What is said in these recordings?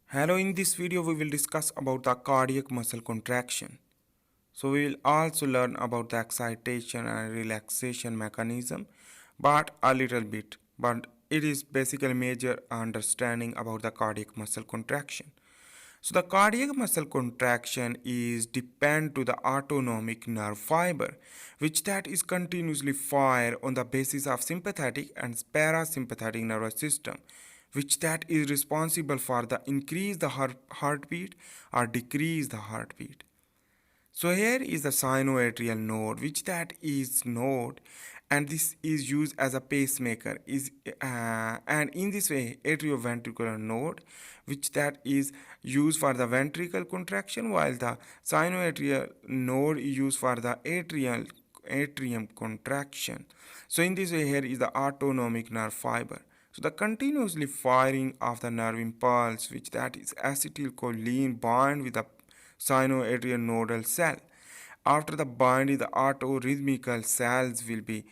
Hello, in this video we will discuss about the cardiac muscle contraction. So we will also learn about the excitation and relaxation mechanism, but a little bit. But it is basically major understanding about the cardiac muscle contraction. So the cardiac muscle contraction is depend to the autonomic nerve fiber, which that is continuously fire on the basis of sympathetic and parasympathetic nervous system, which that is responsible for the increase the heartbeat or decrease the heartbeat. So here is the sinoatrial node, which that is node, and this is used as a pacemaker. And in this way, atrioventricular node, which that is used for the ventricle contraction, while the sinoatrial node is used for the atrium contraction. So in this way, here is the autonomic nerve fiber. So the continuously firing of the nerve impulse, which that is acetylcholine bind with the sinoatrial nodal cell. After the binding, the autorhythmical cells will be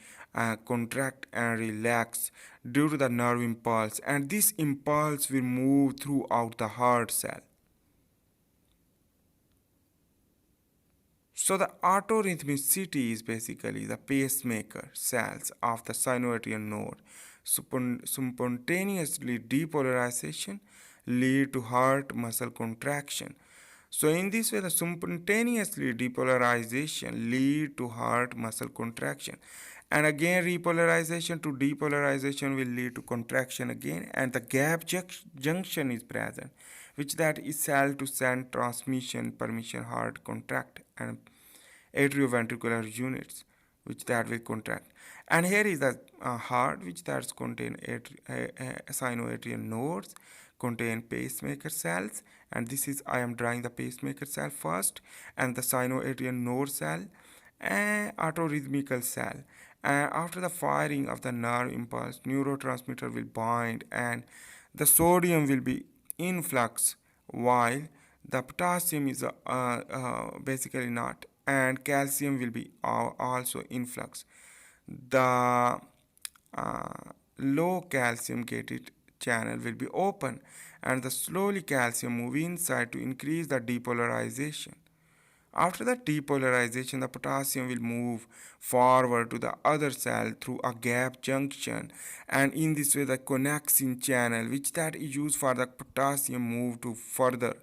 contract and relax due to the nerve impulse, and this impulse will move throughout the heart cell. So the autorhythmicity is basically the pacemaker cells of the sinoatrial node. Spontaneously depolarization lead to heart muscle contraction. So in this way, the spontaneously depolarization lead to heart muscle contraction. And again, repolarization to depolarization will lead to contraction again, and the gap junction is present, which that is cell to cell transmission permission heart contract and atrioventricular units, which that will contract. And here is the heart, which that contain sinoatrial nodes, contain pacemaker cells, and this is I am drawing the pacemaker cell first, and the sinoatrial node cell, and autorhythmical cell. And after the firing of the nerve impulse, neurotransmitter will bind, and the sodium will be in flux, while the potassium is basically not, and calcium will be also in flux. The low calcium gated channel will be open, and the slowly calcium move inside to increase the depolarization. After the depolarization, the potassium will move forward to the other cell through a gap junction, and in this way the connexin channel, which that is used for the potassium, move to further.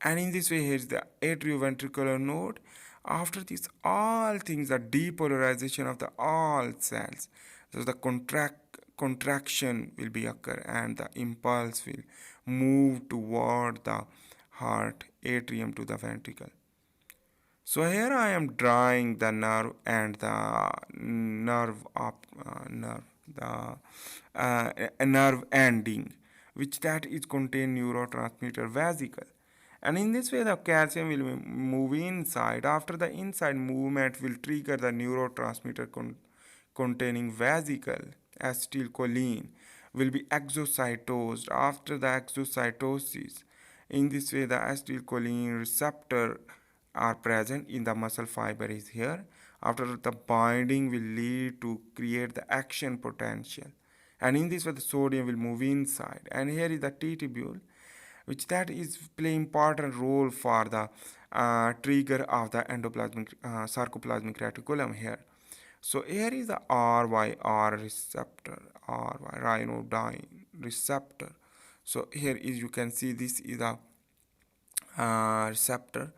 And in this way, here is the atrioventricular node. After this all things, the depolarization of the all cells, so the contraction will be occur, and the impulse will move toward the heart atrium to the ventricle. So here I am drawing the nerve and the nerve ending, which that is contain neurotransmitter vesicle. And in this way, the calcium will move inside. After the inside movement will trigger the neurotransmitter containing vesicle, acetylcholine, will be exocytosed. After the exocytosis, in this way, the acetylcholine receptor are present in the muscle fiber is here. After the binding will lead to create the action potential. And in this way, the sodium will move inside. And here is the T tubule, which that is play important role for the trigger of the endoplasmic sarcoplasmic reticulum here. So here is the RYR receptor, RY ryanodine receptor. So here is you can see this is a receptor,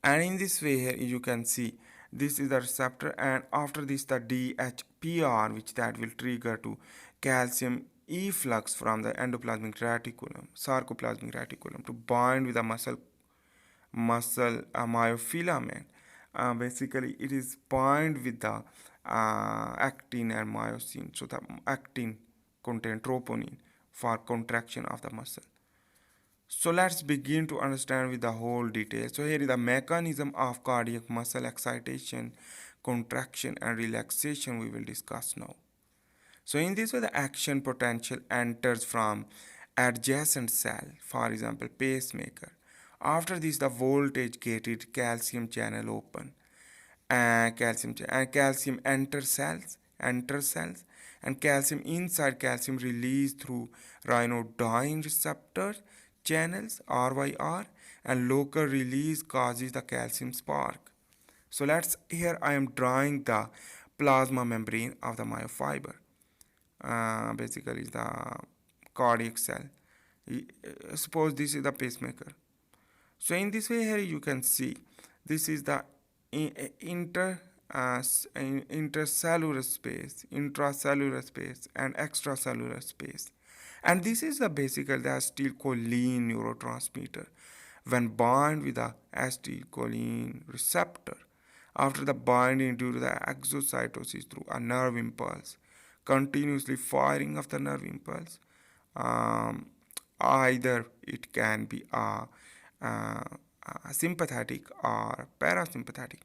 and in this way here you can see this is the receptor, and after this the DHPR, which that will trigger to calcium efflux from the endoplasmic reticulum, sarcoplasmic reticulum, to bind with the muscle myofilament. Basically it is bind with the actin and myosin. So the actin contain troponin for contraction of the muscle. So let's begin to understand with the whole detail. So here is the mechanism of cardiac muscle excitation, contraction and relaxation we will discuss now. So in this way, the action potential enters from adjacent cell, for example pacemaker. After this, the voltage gated calcium channel open, and calcium enter cells, and calcium inside calcium released through ryanodine receptors channels RYR, and local release causes the calcium spark. So let's here I am drawing the plasma membrane of the myofiber. Basically the cardiac cell. Suppose this is the pacemaker. So in this way here you can see this is the intercellular space, intracellular space, and extracellular space. And this is the basically the acetylcholine neurotransmitter. When bound with the acetylcholine receptor, after the binding due to the exocytosis through a nerve impulse, continuously firing of the nerve impulse, um, either it can be uh, sympathetic or parasympathetic.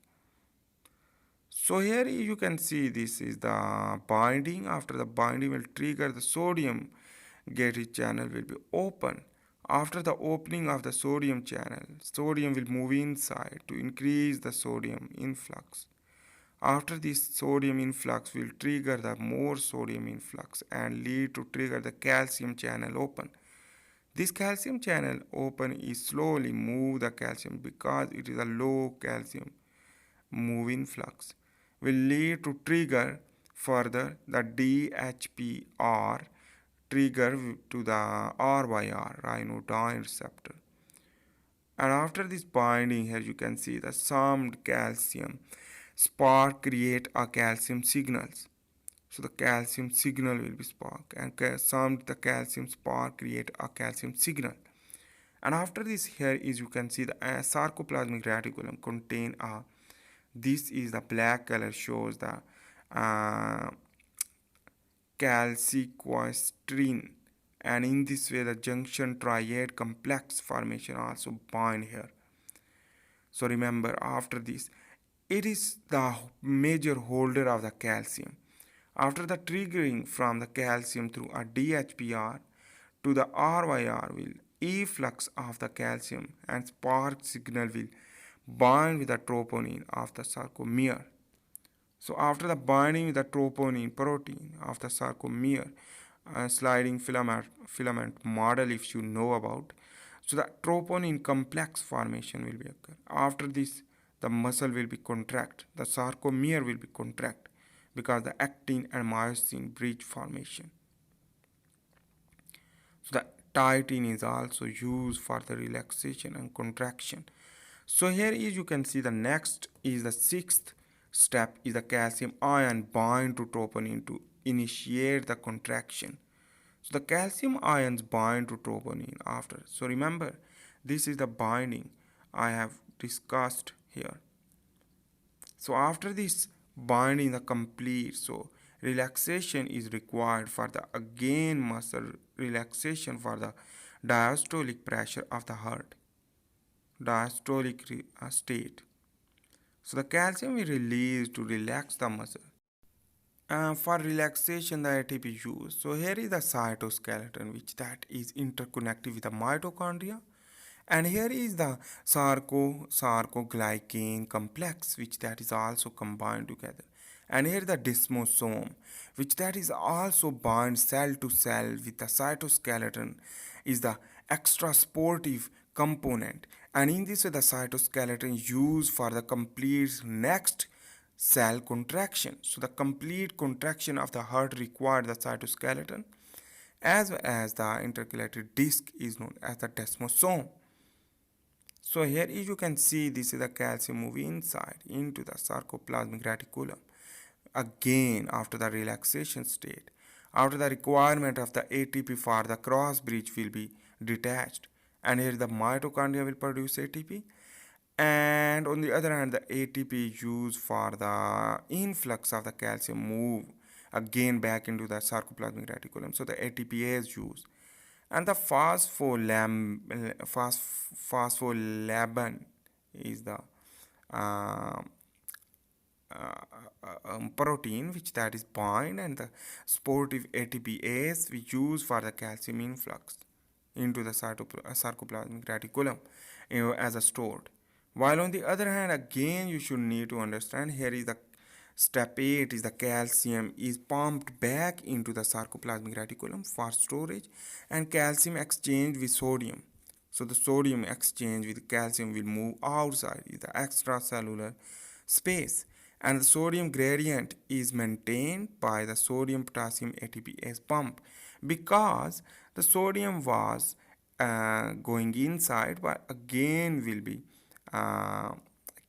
So here you can see this is the binding. After the binding will trigger the sodium gateway channel will be open. After the opening of the sodium channel, sodium will move inside to increase the sodium influx. After this sodium influx will trigger the more sodium influx and lead to trigger the calcium channel open. This calcium channel open is slowly move the calcium because it is a low calcium move influx will lead to trigger further the DHPR trigger to the RYR ryanodine receptor. And after this binding here you can see the summed calcium spark create a calcium signals. So the calcium signal will be spark and summed the calcium spark create a calcium signal. And after this here is you can see the sarcoplasmic reticulum contain a, this is the black color shows the uh, calciquestrine, and in this way the junction triad complex formation also bind here. So remember after this it is the major holder of the calcium. After the triggering from the calcium through a DHPR to the RYR will efflux of the calcium and spark signal will bind with the troponin of the sarcomere. So after the binding with the troponin protein of the sarcomere, sliding filament model if you know about, so the troponin complex formation will be occur. After this the muscle will be contract, the sarcomere will be contract because the actin and myosin bridge formation. So the titin is also used for the relaxation and contraction. So here is you can see the next is the sixth step is the calcium ion bind to troponin to initiate the contraction. So the calcium ions bind to troponin after. So remember this is the binding I have discussed here. So after this binding the complete, so relaxation is required for the again muscle relaxation for the diastolic pressure of the heart, diastolic state. So the calcium is released to relax the muscle. For relaxation, the ATP used. So here is the cytoskeleton, which that is interconnected with the mitochondria, and here is the sarcoglycan complex, which that is also combined together. And here the desmosome, which that is also bind cell to cell with the cytoskeleton, is the extra sportive component. And in this way, the cytoskeleton used for the complete next cell contraction. So the complete contraction of the heart required the cytoskeleton as well as the intercalated disc is known as the desmosome. So here you can see this is the calcium moving inside into the sarcoplasmic reticulum. Again after the relaxation state, after the requirement of the ATP for the cross bridge will be detached, and here the mitochondria will produce ATP, and on the other hand the ATP used for the influx of the calcium move again back into the sarcoplasmic reticulum. So the ATP is used, and the phospholabin is the uh, protein which that is bind, and the sportive ATPase we use for the calcium influx into the sarcoplasmic reticulum, as a stored. While on the other hand again you should need to understand here is the step 8 is the calcium is pumped back into the sarcoplasmic reticulum for storage and calcium exchange with sodium. So the sodium exchange with calcium will move outside in the extracellular space, and the sodium gradient is maintained by the sodium potassium ATPase pump because the sodium was going inside, but again will be uh,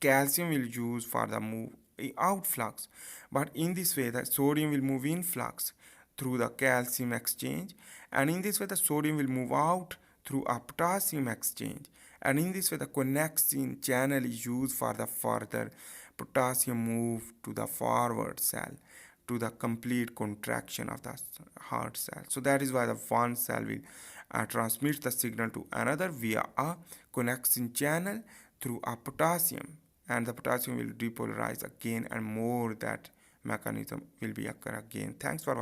calcium will use for the move out flux. But in this way the sodium will move in flux through the calcium exchange, and in this way the sodium will move out through a potassium exchange, and in this way the connection channel is used for the further potassium move to the forward cell to the complete contraction of the heart cell. So that is why the one cell will transmit the signal to another via a connection channel through a potassium, and the potassium will depolarize again, and more that mechanism will be occur again. Thanks for watching.